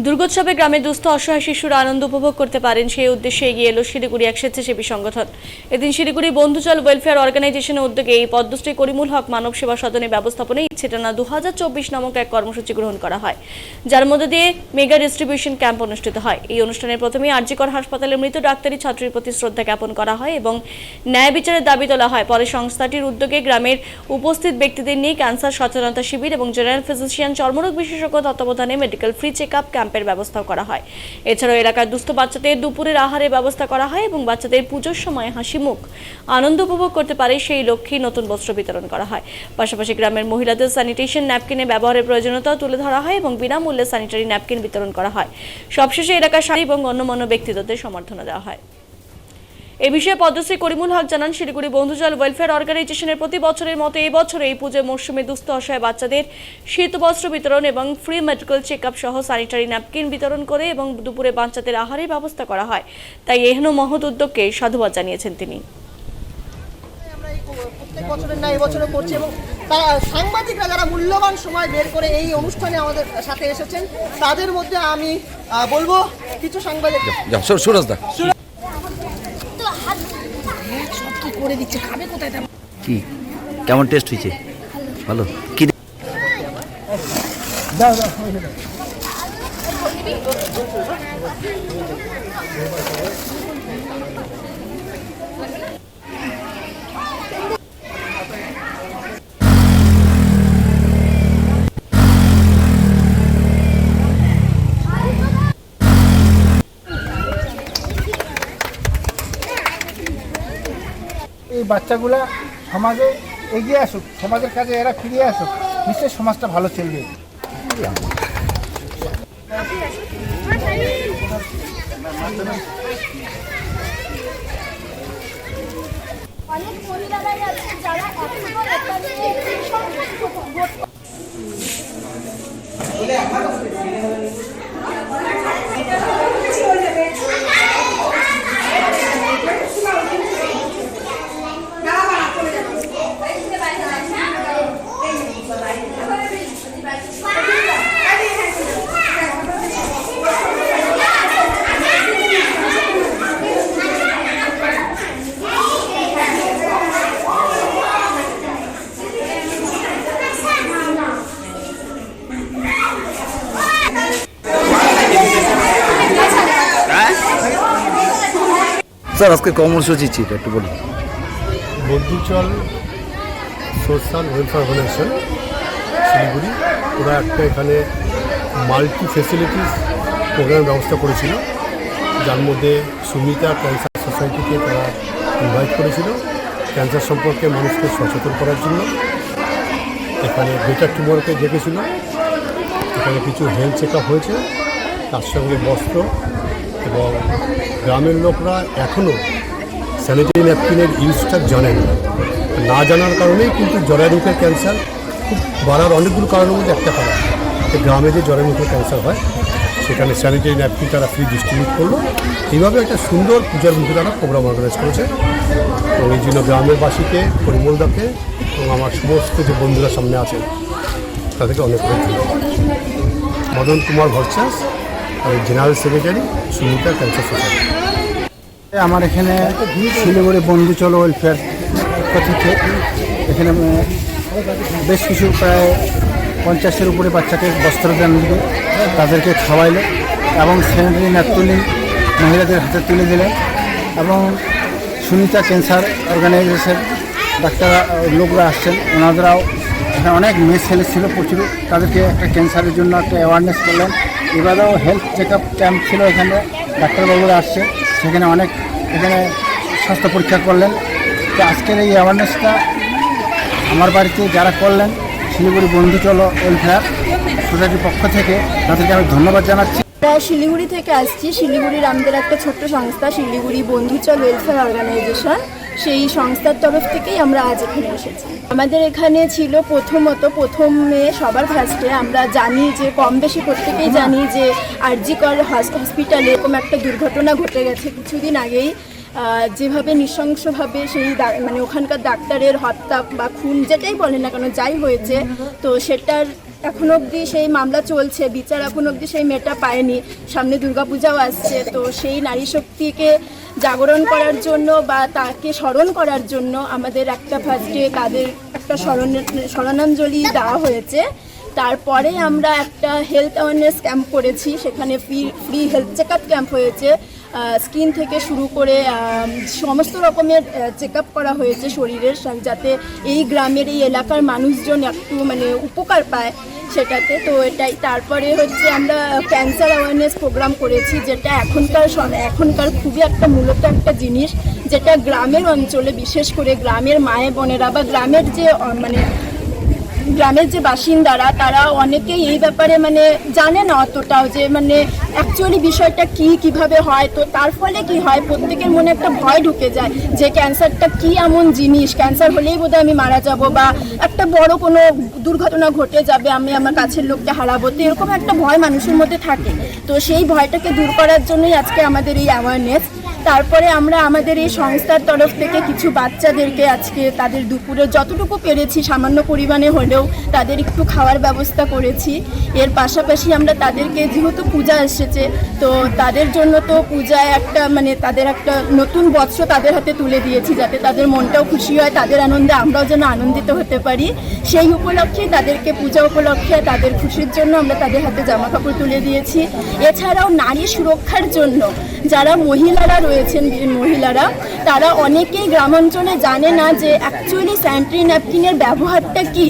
দুর্গোৎসবে গ্রামের দুস্থ অসহায় শিশুরা আনন্দ উপভোগ করতে পারেন সেই উদ্দেশ্যে এগিয়ে এলো শিলিগুড়ি এক স্বেচ্ছাসেবী সংগঠন। এদিন শিলিগুড়ি বন্ধুচল ওয়েলফেয়ার অর্গানাইজেশনের উদ্যোগে এই পদ্মশ্রী করিমুল হক মানব সেবা সদনের ব্যবস্থাপনায় ইচ্ছেটানা 2024 নামক এক কর্মসূচি গ্রহণ করা হয়, যার মধ্যে দিয়ে মেগা ডিস্ট্রিবিউশন ক্যাম্প অনুষ্ঠিত হয়। এই অনুষ্ঠানের প্রথমেই আরজিকর হাসপাতালের মৃত ডাক্তারি ছাত্রীর প্রতি শ্রদ্ধা জ্ঞাপন করা হয় এবং ন্যায় বিচারের দাবি তোলা হয়। পরে সংস্থাটির উদ্যোগে গ্রামের উপস্থিত ব্যক্তিদের নিয়ে ক্যান্সার সচেতনতা শিবির এবং জেনারেল ফিজিশিয়ান চর্মরোগ বিশেষজ্ঞ তত্ত্বাবধানে মেডিকেল ফ্রি চেক আপ ক্যাম্পের ব্যবস্থা করা হয়। এছাড়াও এলাকার দুস্থ বাচ্চাদের দুপুরের আহারের ব্যবস্থা করা হয় এবং বাচ্চাদের পুজোর সময় হাসি মুখ আনন্দ উপভোগ করতে পারে সেই লক্ষ্যেই নতুন বস্ত্র বিতরণ করা হয়। পাশাপাশি গ্রামের মহিলাদের স্যানিটেশন ন্যাপকিনের ব্যবহারের প্রয়োজনীয়তাও তুলে ধরা হয় এবং বিনামূল্যে স্যানিটারি ন্যাপকিন বিতরণ করা হয়। সবশেষে এলাকার সাথী এবং গণ্যমান্য ব্যক্তিত্বদের সম্বর্ধনা দেওয়া হয়। এ বিষয়ে পদ্মশ্রী করিমুল হক জানান, শিলিগুড়ি বন্ধুচল ওয়েলফেয়ার অর্গানাইজেশনের প্রতি বছরের মতো এই বছর এই পুজোর মরশুমে দুস্থ অসহায় বাচ্চাদের শীত বস্ত্র বিতরণ এবং ফ্রি মেডিকেল চেক আপ সহ স্যানিটারি ন্যাপকিন বিতরণ করে এবং দুপুরে বাচ্চাদের আহারের ব্যবস্থা করা হয়। তাই এহেন মহৎ উদ্যোগকে সাধুবাদ জানিয়েছেন তিনি। প্রত্যেক বছরের না এবছরও করছি এবং সাংবাদিকরা যারা মূল্যবান সময় বের করে এই অনুষ্ঠানে আমাদের সাথে এসেছেন, তাদের মধ্যে আমি বলবো কিছু সাংবাদিক করে দিচ্ছে, খাবে কোথায়? কি কেমন টেস্ট হয়েছে? ভালো। কি এই বাচ্চাগুলা সমাজে এগিয়ে আসুক, সমাজের কাজে এরা ফিরে আসুক, নিশ্চয়ই সমাজটা ভালো চলবে। অনেক মহিলারাই আছে যারা এখনো একটা নিয়ে স্যার আজকে কর্মসূচি ছিল একটু বলুন। বন্ধুচল সোশ্যাল ওয়েলফেয়ার অর্গানাইজেশন শিলিগুড়ি, ওরা একটা এখানে মাল্টি ফেসিলিটিস প্রোগ্রামের ব্যবস্থা করেছিল, যার মধ্যে সুমিতা ক্যান্সার সোসাইটিকে তারা ইনভাইট করেছিল ক্যান্সার সম্পর্কে মানুষকে সচেতন করার জন্য। এখানে বেটার টুমোরকে ডেকেছিল, এখানে কিছু হেলথ চেক আপ হয়েছে, তার সঙ্গে বস্ত্র, এবং গ্রামের লোকরা এখনও স্যানিটারি ন্যাপকিনের ইউজটা জানেন না জানার কারণেই কিন্তু জরায়ুমুখের ক্যান্সার খুব বাড়ার অনেকগুলো কারণের মধ্যে একটা কারণ, গ্রামে যে জরায়ুমুখের ক্যান্সার হয় সেখানে স্যানিটারি ন্যাপকিন তারা ফ্রি ডিস্ট্রিবিউট করলো। এইভাবে একটা সুন্দর পূজার মুখে তারা প্রোগ্রাম অর্গানাইজ করেছে এবং এই জন্য গ্রামের বাসীকে, পরিমলদাকে এবং আমার সমস্ত যে বন্ধুরা সামনে আছেন তাদেরকে অনেক ধন্যবাদ। মদন কুমার ভট্টাচার্য, আমি general secretary Sumita cancer society. আমার এখানে শিলিগুড়ি বন্ধুচল ওয়েলফেয়ার পক্ষ থেকে এখানে বেশ কিছু প্রায় 50-এর উপরে বাচ্চাকে বস্ত্র দান দিল, তাদেরকে খাওয়াইলো এবং স্যানিটারি ন্যাপকিন মহিলাদের হাতে তুলে দিলেন এবং সুনিতা ক্যান্সার অর্গানাইজেশন ডাক্তার লোকরা আসছেন, ওনাদেরাও এখানে অনেক মেয়ে ছেলে ছিল প্রচুর, তাদেরকে একটা ক্যান্সারের জন্য একটা অ্যাওয়ারনেস করলেন। এবারেও হেলথ চেক আপ ক্যাম্প ছিল, এখানে ডাক্তারবাবুরা আসছে, সেখানে অনেক এখানে স্বাস্থ্য পরীক্ষা করলেন। তো আজকের এই অ্যাওয়ারনেসটা আমার বাড়িতে যারা করলেন শিলিগুড়ি বন্ধুচল ওয়েলফেয়ার সোসাইটির পক্ষ থেকে, তাদেরকে আমি ধন্যবাদ জানাচ্ছি। শিলিগুড়ি থেকে আসছি। শিলিগুড়ির আমাদের একটা ছোট্ট সংস্থা শিলিগুড়ি বন্ধুচল ওয়েলফেয়ার অর্গানাইজেশন, সেই সংস্থার তরফ থেকেই আমরা আজ এখানে এসেছি। আমাদের এখানে ছিল প্রথমে সবার ফার্স্টে আমরা জানি যে কম বেশি প্রত্যেকেই জানি যে আরজিকর হসপিটালে এরকম একটা দুর্ঘটনা ঘটে গেছে কিছুদিন আগেই, যেভাবে নৃশংসভাবে সেই মানে ওখানকার ডাক্তারের হত্যা বা খুন যেটাই বলেন না কেন যাই হয়েছে, তো সেটার এখন অবধি সেই মামলা চলছে, বিচার এখন অবধি সেই মেয়েটা পায়নি। সামনে দুর্গাপূজাও আসছে, তো সেই নারী শক্তিকে জাগরণ করার জন্য বা তাকে স্মরণ করার জন্য আমাদের একটা ফার্স্টে তাদের একটা স্মরণাঞ্জলি দেওয়া হয়েছে। তারপরে আমরা একটা হেলথ অ্যাওয়ারনেস ক্যাম্প করেছি, সেখানে free health check up camp হয়েছে। স্কিন থেকে শুরু করে সমস্ত রকমের চেক আপ করা হয়েছে শরীরের, যাতে এই গ্রামের এই এলাকার মানুষজন একটু মানে উপকার পায় সেটাতে। তো এটাই। তারপরে হচ্ছে আমরা ক্যান্সার অ্যাওয়ারনেস প্রোগ্রাম করেছি, যেটা এখনকার খুবই একটা মূলত একটা জিনিস, যেটা গ্রামের অঞ্চলে বিশেষ করে গ্রামের মায়ে বোনেরা বা গ্রামের যে বাসিন্দারা তারা অনেকেই এই ব্যাপারে মানে জানে না অতটাও, যে মানে অ্যাকচুয়ালি বিষয়টা কিভাবে হয়। তো তার ফলে কি হয়, প্রত্যেকের মনে একটা ভয় ঢুকে যায় যে ক্যান্সারটা কি এমন জিনিস, ক্যান্সার হলেই বোধহয় আমি মারা যাব বা একটা বড় কোনো দুর্ঘটনা ঘটে যাবে, আমি আমার কাছের লোককে হারাবো। তো এরকম একটা ভয় মানুষের মধ্যে থাকে। তো সেই ভয়টাকে দূর করার জন্যই আজকে আমাদের এই অ্যাওয়ারনেস। তারপরে আমরা আমাদের এই সংস্থার তরফ থেকে কিছু বাচ্চাদেরকে আজকে তাদের দুপুরে যতটুকু পেরেছি সামান্য পরিমাণে হলেও তাদের একটু খাওয়ার ব্যবস্থা করেছি। এর পাশাপাশি আমরা তাদেরকে, যেহেতু পূজা এসেছে, তো তাদের জন্য তো পূজায় একটা মানে তাদের একটা নতুন বস্ত্র তাদের হাতে তুলে দিয়েছি, যাতে তাদের মনটাও খুশি হয়, তাদের আনন্দে আমরাও যেন আনন্দিত হতে পারি। সেই উপলক্ষে তাদেরকে পূজা উপলক্ষে তাদের খুশির জন্য আমরা তাদের হাতে জামা কাপড় তুলে দিয়েছি। এছাড়াও নারী সুরক্ষার জন্য যারা মহিলারা রয়েছেন, মহিলারা তারা অনেকেই গ্রামাঞ্চলে জানে না যে অ্যাকচুয়ালি স্যানিটারি ন্যাপকিনের ব্যবহারটা কী।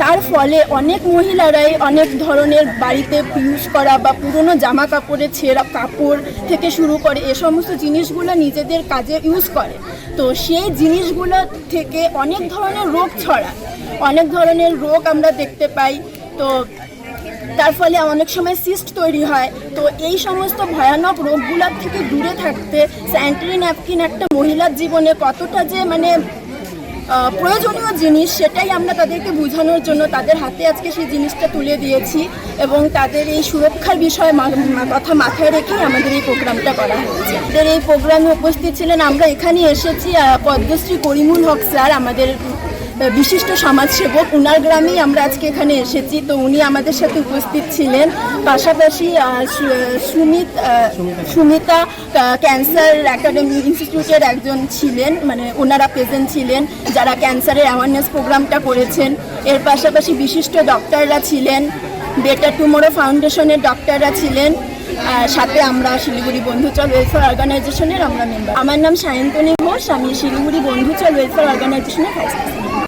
তার ফলে অনেক মহিলারাই অনেক ধরনের বাড়িতে ইউজ করা বা পুরনো জামা কাপড়ের ছেঁড়া কাপড় থেকে শুরু করে এ সমস্ত জিনিসগুলো নিজেদের কাজে ইউজ করে। তো সেই জিনিসগুলো থেকে অনেক ধরনের রোগ ছড়ায়, অনেক ধরনের রোগ আমরা দেখতে পাই। তো তার ফলে অনেক সময় সিস্ট তৈরি হয়। তো এই সমস্ত ভয়ানক রোগগুলোর থেকে দূরে থাকতে স্যানিটারি ন্যাপকিন একটা মহিলার জীবনে কতটা যে মানে প্রয়োজনীয় জিনিস, সেটাই আমরা তাদেরকে বোঝানোর জন্য তাদের হাতে আজকে সেই জিনিসটা তুলে দিয়েছি। এবং তাদের এই সুরক্ষার বিষয়ে কথা মাথায় রেখেই আমাদের এই প্রোগ্রামটা করা হয়েছে। আমাদের এই প্রোগ্রামে উপস্থিত ছিলেন, আমরা এখানে এসেছি পদ্মশ্রী করিমুল হক স্যার, আমাদের বিশিষ্ট সমাজসেবক, উনার গ্রামেই আমরা আজকে এখানে এসেছি। তো উনি আমাদের সাথে উপস্থিত ছিলেন। পাশাপাশি সুমিতা ক্যান্সার একাডেমি ইনস্টিটিউটের একজন ছিলেন, মানে ওনারা প্রেজেন্ট ছিলেন যারা ক্যান্সারের অ্যাওয়ারনেস প্রোগ্রামটা করেছেন। এর পাশাপাশি বিশিষ্ট ডক্টররা ছিলেন, বেটার টুমরো ফাউন্ডেশনের ডক্টররা ছিলেন। সাথে আমরা শিলিগুড়ি বন্ধুচল ওয়েলফেয়ার অর্গানাইজেশনের আমরা মেম্বার। আমার নাম সায়ন্তনী ঘোষ, আমি শিলিগুড়ি বন্ধুচল ওয়েলফেয়ার অর্গানাইজেশনের ভাইস প্রেসিডেন্ট।